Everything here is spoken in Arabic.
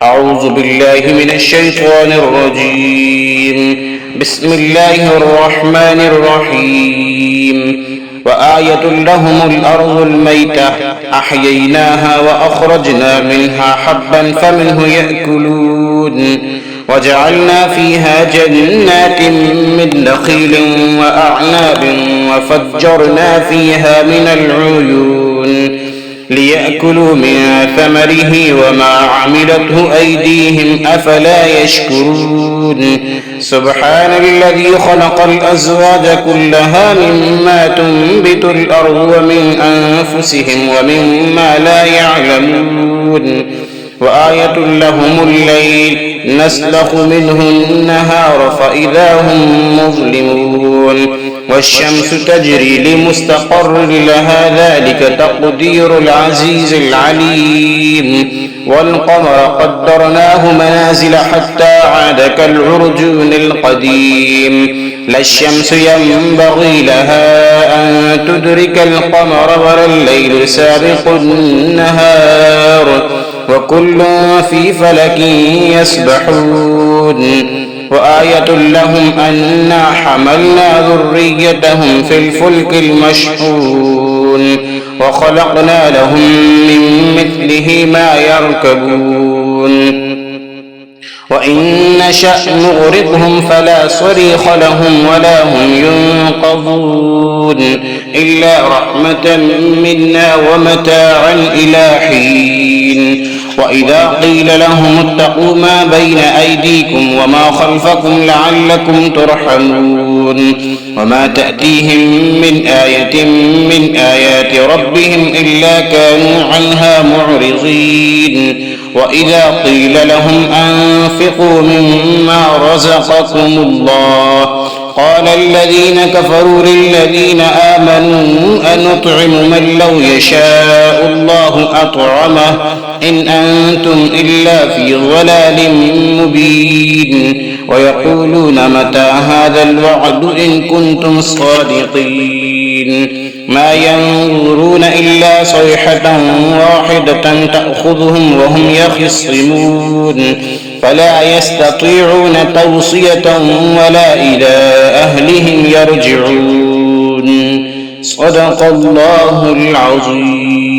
أعوذ بالله من الشيطان الرجيم. بسم الله الرحمن الرحيم. وآية لهم الأرض الميتة أحييناها وأخرجنا منها حبا فمنه يأكلون وجعلنا فيها جنات من نخيل وأعناب وفجرنا فيها من العيون ليأكلوا من ثمره وما عملته أيديهم أفلا يشكرون. سبحان الذي خلق الأزواج كلها مما تنبت الأرض ومن أنفسهم ومما لا يعلمون. وآية لهم الليل نسلخ منه النهار فإذا هم مظلمون والشمس تجري لمستقر لها ذلك تقدير العزيز العليم. والقمر قدرناه منازل حتى عاد كالعرجون القديم. لا الشمس ينبغي لها أن تدرك القمر ولا الليل سابق النهار وكل في فلك يسبحون. وآية لهم أنا حملنا ذريتهم في الفلك المشحون وخلقنا لهم من مثله ما يركبون. وإن نشأ نغرقهم فلا صريخ لهم ولا هم ينقذون إلا رحمة منا ومتاعا إلى حين. وإذا قيل لهم اتقوا ما بين أيديكم وما خلفكم لعلكم ترحمون وما تأتيهم من آية من آيات ربهم إلا كانوا عنها معرضين. وإذا قيل لهم أنفقوا مما رزقكم الله قال الذين كفروا للذين آمنوا أنطعم من لو يشاء الله أطعمه إن أنتم إلا في ضلال مبين. ويقولون متى هذا الوعد إن كنتم صادقين ما ينظرون إلا صيحة واحدة تأخذهم وهم يخصمون فلا يستطيعون توصية ولا إلى أهلهم يرجعون. صدق الله العظيم.